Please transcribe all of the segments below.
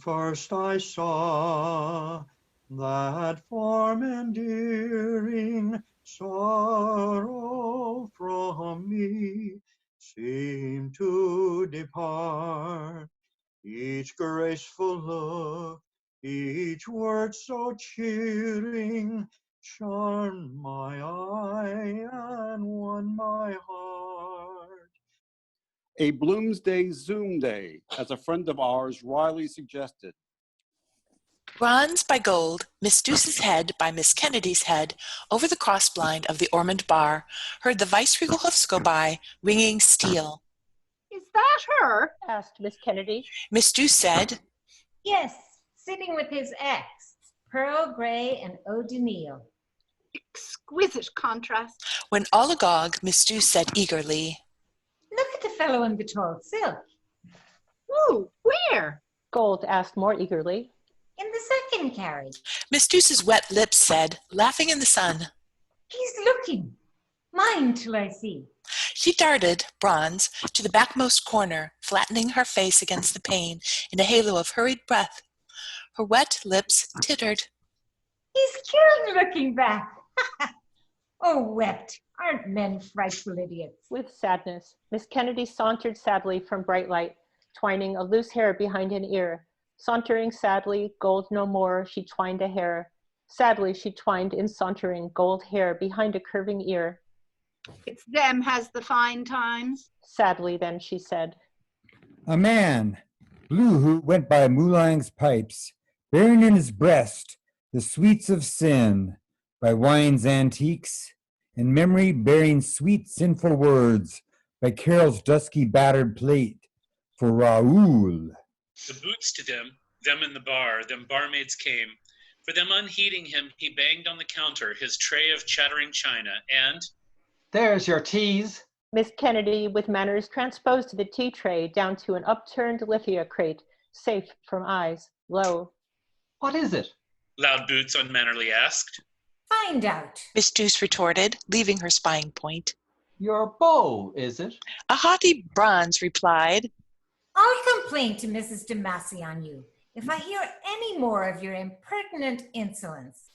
first I saw that form endearing, sorrow from me seemed to depart. Each graceful look, each word so cheering, charmed my eye and won my heart. A Bloomsday Zoom Day, as a friend of ours, Riley, suggested. Bronze by gold, Miss Douce's head by Miss Kennedy's head, over the cross-blind of the Ormond bar, heard the vice-regal hoofs go by, ringing steel. Is that her? Asked Miss Kennedy. Miss Douce said, Yes, sitting with his ex, Pearl Grey and Eau de Nil. Exquisite contrast. When all agog, Miss Douce said eagerly, Look at the fellow in the tall silk. Ooh, where? Gold asked more eagerly. In the second carriage. Miss Douce's wet lips said, laughing in the sun. He's looking. Mine till I see. She darted, bronze, to the backmost corner, flattening her face against the pane in a halo of hurried breath. Her wet lips tittered. He's killed looking back. Oh, wept. Aren't men frightful idiots? With sadness, Miss Kennedy sauntered sadly from bright light, twining a loose hair behind an ear. Sauntering sadly, gold no more, she twined a hair. Sadly she twined in sauntering gold hair behind a curving ear. It's them has the fine times. Sadly then she said. A man, blue, who went by Mouling's pipes, bearing in his breast the sweets of sin, by wine's antiques, in memory bearing sweet sinful words, by Carol's dusky battered plate, for Raoul. The boots to them in the bar, them barmaids came. For them unheeding him, he banged on the counter his tray of chattering china, and there's your teas. Miss Kennedy, with manners transposed the tea tray down to an upturned lithia crate, safe from eyes, low. What is it? Loud Boots unmannerly asked. Find out. Miss Douce retorted, leaving her spying point. Your beau, is it? A haughty bronze replied. I'll complain to Mrs. de Massey on you if I hear any more of your impertinent insolence.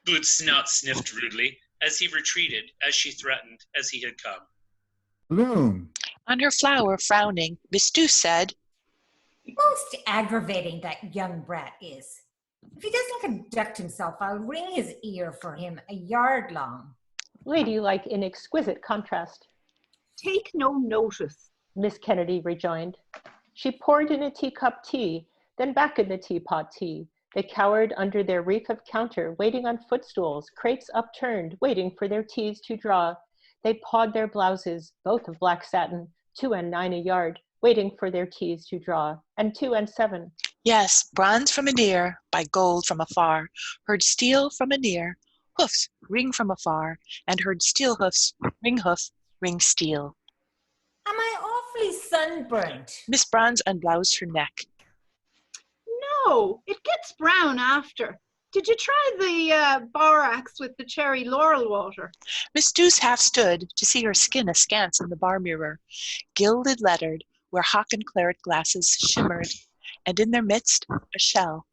Boots' snout sniffed rudely as he retreated, as she threatened, as he had come. Bloom. On her flower, frowning, Miss Douce said, Most aggravating that young brat is. If he doesn't conduct himself, I'll wring his ear for him a yard long. Ladylike in exquisite contrast. Take no notice, Miss Kennedy rejoined. She poured in a teacup tea, then back in the teapot tea. They cowered under their reef of counter, waiting on footstools, crates upturned, waiting for their teas to draw. They pawed their blouses, both of black satin, 2 and 9 a yard, waiting for their teas to draw, and 2 and 7. Yes, bronze from a near, by gold from afar, heard steel from a near, hoofs ring from afar, and heard steel hoofs ring hoof, ring steel. Am I awfully sunburnt? Miss Bronze unbloused her neck. No, it gets brown after. Did you try the borax with the cherry laurel water? Miss Douce half stood to see her skin askance in the bar mirror, gilded lettered, where hock and claret glasses shimmered, and in their midst a shell.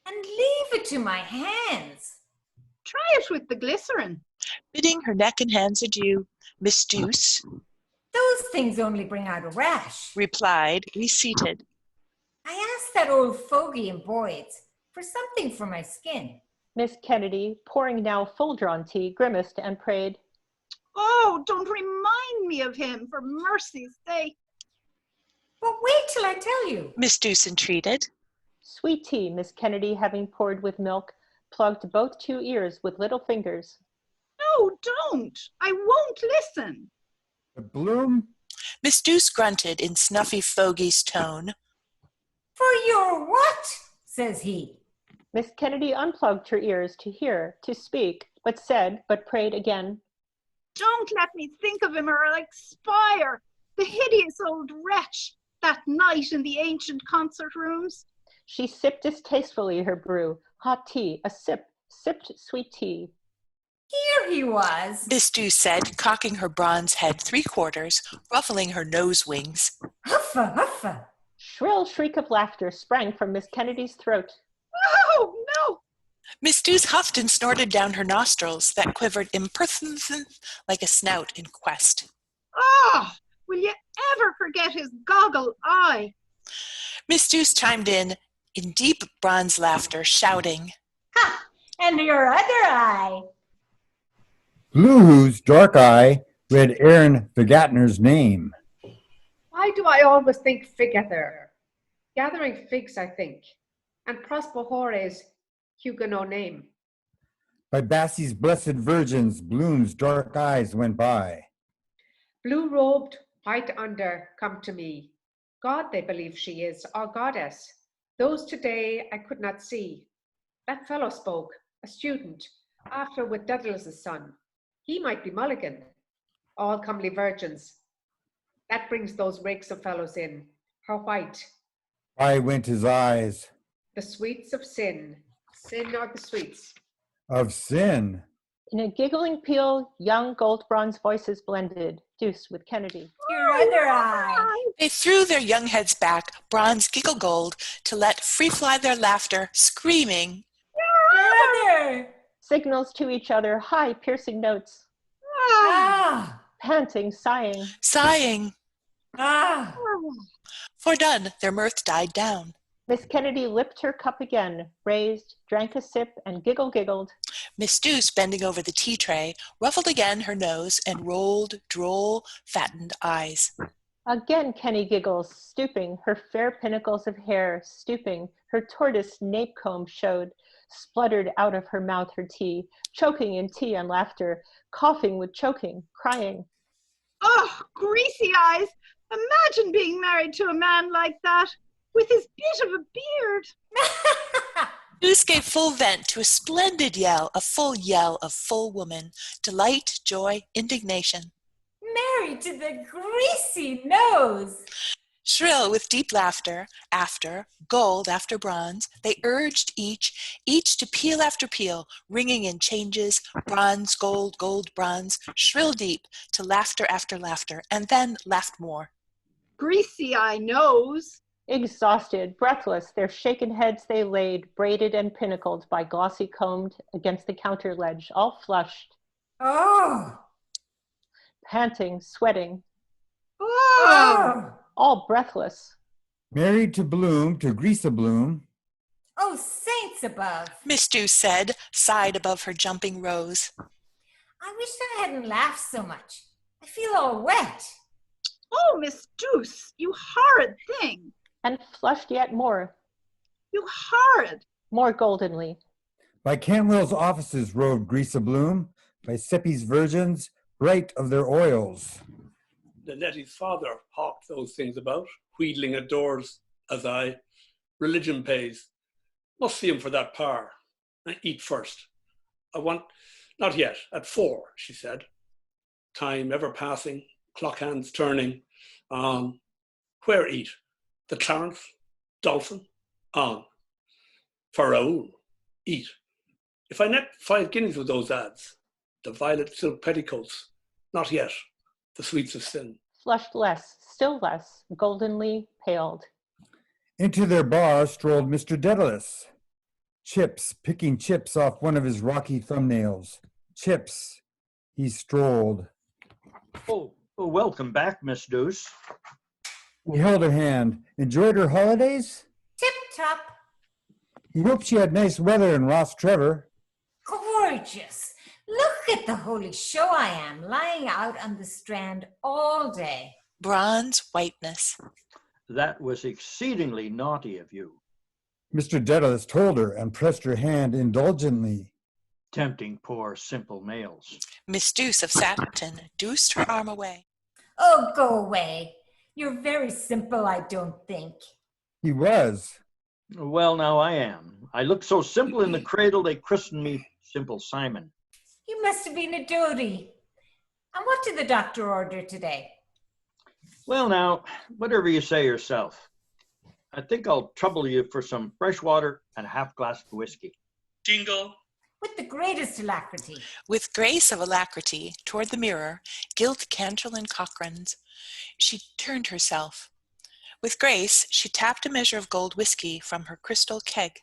And leave it to my hands. Try it with the glycerin. Bidding her neck and hands adieu, Miss Douce, Those things only bring out a rash. replied, reseated. I asked that old fogey in Boyd's for something for my skin. Miss Kennedy, pouring now full-drawn tea, grimaced and prayed. Oh, don't remind me of him, for mercy's sake. But wait till I tell you. Miss Douce entreated. Sweet tea, Miss Kennedy, having poured with milk, plugged both 2 ears with little fingers. No, don't. I won't listen. But Bloom. Miss Douce grunted in snuffy fogey's tone. For your what? Says he. Miss Kennedy unplugged her ears to hear, to speak, but said, but prayed again. Don't let me think of him or I'll expire. The hideous old wretch, that night in the ancient concert rooms. She sipped distastefully her brew, hot tea, a sip, sipped sweet tea. Here he was. Miss Douce said, cocking her bronze head 3/4, ruffling her nose wings. Huff! Huffa, huffa. Shrill shriek of laughter sprang from Miss Kennedy's throat. Oh, no! Miss Douce huffed and snorted down her nostrils that quivered impertinent like a snout in quest. Oh, will you ever forget his goggle eye? Miss Douce chimed in deep bronze laughter, shouting, Ha! And your other eye. Blue-Hoo's dark eye read Aaron Figatner's name. Why do I always think figather? Gathering figs, I think. And Prospehores Huguenot name. By Bassie's Blessed Virgins, Bloom's dark eyes went by. Blue-robed, white under, come to me. God, they believe she is, or goddess. Those today I could not see. That fellow spoke, a student, after with Douglas's son. He might be Mulligan. All comely virgins. That brings those rakes of fellows in. Her white. Why went his eyes? The sweets of sin. Sin are the sweets. Of sin. In a giggling peal, young gold bronze voices blended, Douce with Kennedy. Your other eye. They threw their young heads back, bronze giggle gold, to let free fly their laughter, screaming, Your other. Signals to each other, high piercing notes. Ah. Panting, sighing. sighing. Ah. For done, their mirth died down. Miss Kennedy lipped her cup again, raised, drank a sip, and giggled. Miss Douce, bending over the tea tray, ruffled again her nose and rolled droll, fattened eyes. Again Kenny giggles, stooping, her fair pinnacles of hair stooping, her tortoise nape comb showed, spluttered out of her mouth her tea, choking in tea and laughter, coughing with choking, crying. Oh, greasy eyes! Imagine being married to a man like that, with his bit of a beard. Douce gave full vent to a splendid yell, a full yell of full woman, delight, joy, indignation. Married to the greasy nose. Shrill with deep laughter, after, gold after bronze, they urged each to peal after peal, ringing in changes, bronze, gold, gold, bronze, shrill deep, to laughter after laughter, and then laughed more. Greasy eye knows. Exhausted, breathless, their shaken heads they laid, braided and pinnacled by glossy combed against the counter ledge, all flushed. Oh. Panting, sweating, Oh. all breathless. Married to Bloom, to Greasa Bloom. Oh, saints above. Miss Douce said, sighed above her jumping rose. I wish I hadn't laughed so much. I feel all wet. Oh, Miss Douce, you horrid thing. And flushed yet more, You horrid. more goldenly. By Cantwell's offices rode Greasa Bloom, by Seppi's Virgins, bright of their oils. The Nettie's father hawked those things about, wheedling at doors, as I. Religion pays. Must see him for that par. I eat first. I want, not yet, at 4, she said. Time ever passing, clock hands turning. Where eat? The Clarence, Dolphin, on. For Raoul, eat. If I net 5 guineas with those ads, the violet silk petticoats, not yet, the sweets of sin. Flushed less, still less, goldenly paled. Into their bar strolled Mr. Daedalus. Chips, picking chips off one of his rocky thumbnails. Chips, he strolled. Oh, welcome back, Miss Douce. He held her hand. Enjoyed her holidays? Tip-top. He hoped she had nice weather in Ross Trevor. Gorgeous. Look at the holy show I am, lying out on the strand all day. Bronze whiteness. That was exceedingly naughty of you. Mr. Daedalus told her and pressed her hand indulgently. Tempting poor simple males. Miss Douce of Satin douced her arm away. Oh, go away. You're very simple, I don't think. He was. Well, now I am. I looked so simple in the cradle they christened me Simple Simon. You must have been a doty. And what did the doctor order today? Well, now, whatever you say yourself. I think I'll trouble you for some fresh water and a half glass of whiskey. Jingle. With the greatest alacrity. With grace of alacrity, toward the mirror, gilt Cantrell and Cochrane's, she turned herself. With grace, she tapped a measure of gold whiskey from her crystal keg.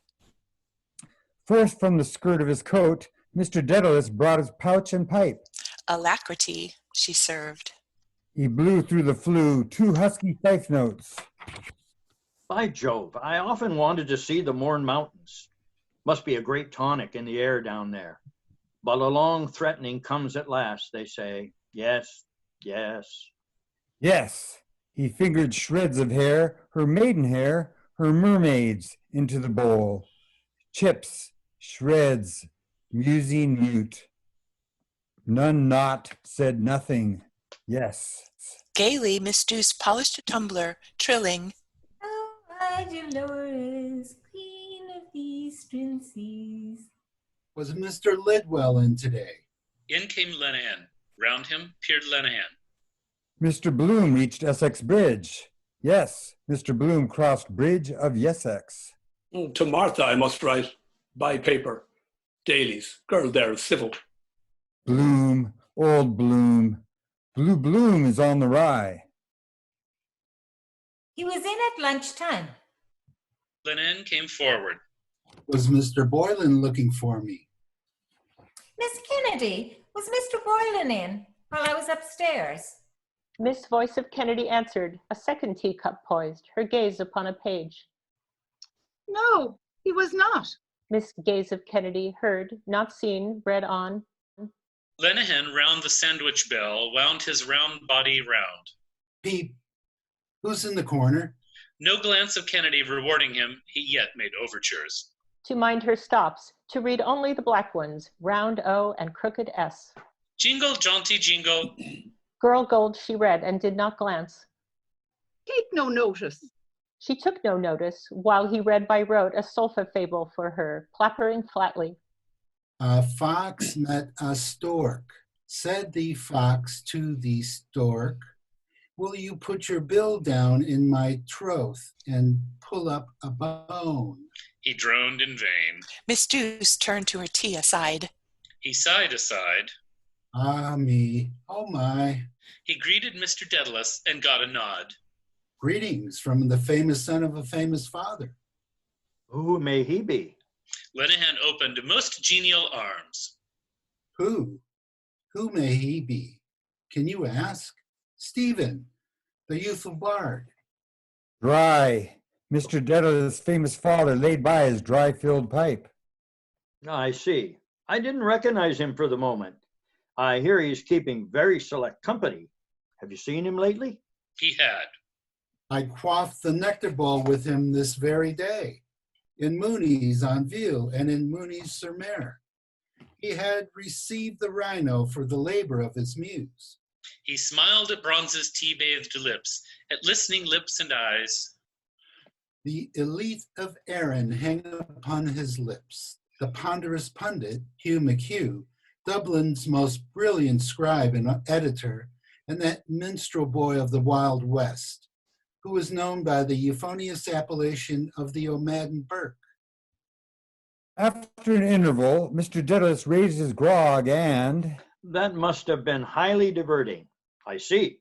First, from the skirt of his coat, Mr. Daedalus brought his pouch and pipe. Alacrity, she served. He blew through the flue 2 husky fife notes. By Jove, I often wanted to see the Mourne Mountains. Must be a great tonic in the air down there. But a long threatening comes at last, they say. Yes, yes. Yes, he fingered shreds of hair, her maidenhair, her mermaids, into the bowl. Chips, shreds, musing mute. None not said nothing. Yes. Gaily, Miss Douce polished a tumbler, trilling, Oh, my Dolores, queen of the eastern seas. Was Mr. Lidwell in today? In came Lenehan. Round him peered Lenehan. Mr. Bloom reached Essex Bridge. Yes, Mr. Bloom crossed Bridge of Essex. To Martha I must write, by paper. Dailies, girl there is civil. Bloom, old Bloom. Blue Bloom is on the rye. He was in at lunchtime. Lenehan came forward. Was Mr. Boylan looking for me? Miss Kennedy, was Mr. Boylan in while I was upstairs? Miss Voice of Kennedy answered, a second teacup poised, her gaze upon a page. No, he was not. Miss Gaze of Kennedy heard, not seen, read on. Lenehan round the sandwich bell wound his round body round. Peep. Who's in the corner? No glance of Kennedy rewarding him, he yet made overtures. To mind her stops, to read only the black ones, round O and crooked S. Jingle, jaunty jingle. Girl gold she read and did not glance. Take no notice. She took no notice, while he read by rote a solfa fable for her, plappering flatly. A fox met a stork. Said the fox to the stork, will you put your bill down in my troth and pull up a bone? He droned in vain. Miss Douce turned to her tea aside. He sighed aside. Ah me, oh my. He greeted Mr. Daedalus and got a nod. Greetings from the famous son of a famous father. Who may he be? Lenehan opened most genial arms. Who? Who may he be? Can you ask? Stephen, the youthful bard. Dry. Mr. Daedalus' famous father laid by his dry-filled pipe. I see. I didn't recognize him for the moment. I hear he's keeping very select company. Have you seen him lately? He had. I quaffed the nectar bowl with him this very day, in Mooney's on Ville and in Mooney's sur Mer. He had received the rhino for the labor of his muse. He smiled at Bronze's tea-bathed lips, at listening lips and eyes. The elite of Erin hang upon his lips. The ponderous pundit, Hugh McHugh, Dublin's most brilliant scribe and editor, and that minstrel boy of the Wild West, who was known by the euphonious appellation of the O'Madden Burke. After an interval, Mr. Daedalus raised his grog and... That must have been highly diverting. I see.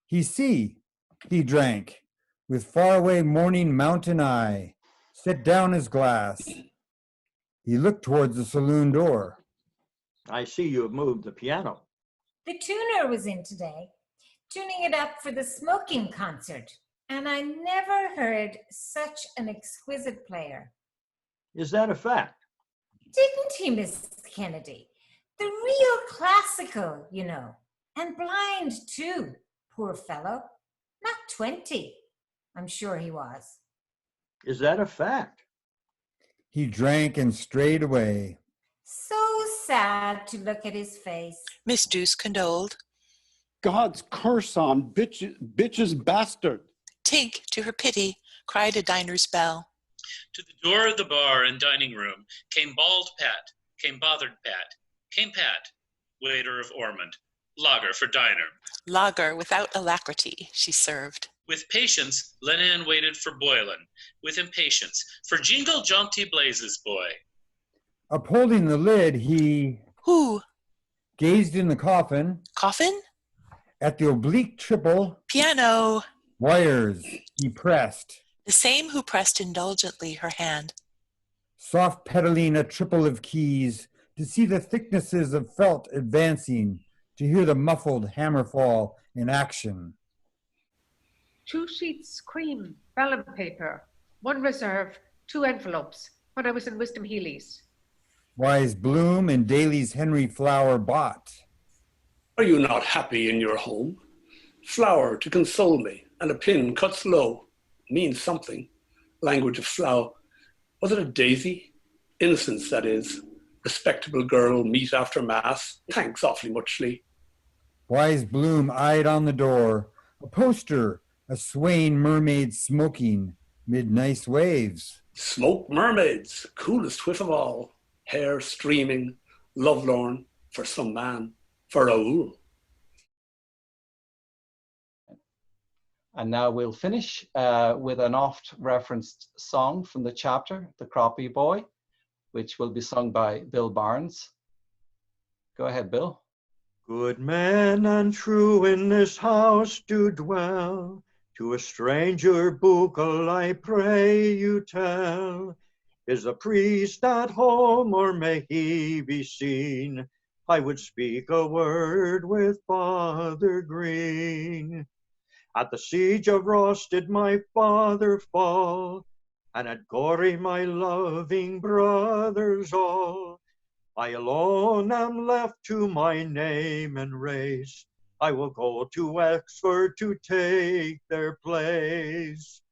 He drank, with faraway morning mountain eye, set down his glass. He looked towards the saloon door. I see you have moved the piano. The tuner was in today, tuning it up for the smoking concert, and I never heard such an exquisite player. Is that a fact? Didn't he, Miss Kennedy? The real classical, you know, and blind too, poor fellow. Not 20, I'm sure he was. Is that a fact? He drank and strayed away. So sad to look at his face. Miss Douce condoled. God's curse on bitch's bastard. Tink, to her pity, cried a diner's bell. To the door of the bar and dining room came bald Pat, came bothered Pat, came Pat, waiter of Ormond, lager for diner. Lager without alacrity, she served. With patience, Lenehan waited for Boylan, with impatience, for Jingle Jaunty Blazes boy. Upholding the lid, he... Who? Gazed in the coffin. Coffin? At the oblique triple... Piano. Wires he pressed, the same who pressed indulgently her hand. soft pedaling a triple of keys, to see the thicknesses of felt advancing, to hear the muffled hammer fall in action. 2 sheets cream, vellum paper, 1 reserve, 2 envelopes, when I was in Wisdom Healy's. Wise Bloom and Daly's Henry Flower bought. Are you not happy in your home? Flower to console me, and a pin cut slow means something. Language of flower. Was it a daisy? Innocence, that is. Respectable girl, meet after mass. Thanks awfully muchly. Wise Bloom eyed on the door, a poster, a swaying mermaid smoking mid nice waves. Smoke mermaids, coolest whiff of all. Hair streaming, lovelorn, for some man, for Raoul. And now we'll finish with an oft-referenced song from the chapter, The Crappie Boy, which will be sung by Bill Barnes. Go ahead, Bill. Good men and true in this house do dwell. To a stranger, buccal, I pray you tell. Is a priest at home, or may he be seen? I would speak a word with Father Green. At the siege of Ross did my father fall, and at Gorey my loving brothers all. I alone am left to my name and race. I will go to Wexford to take their place.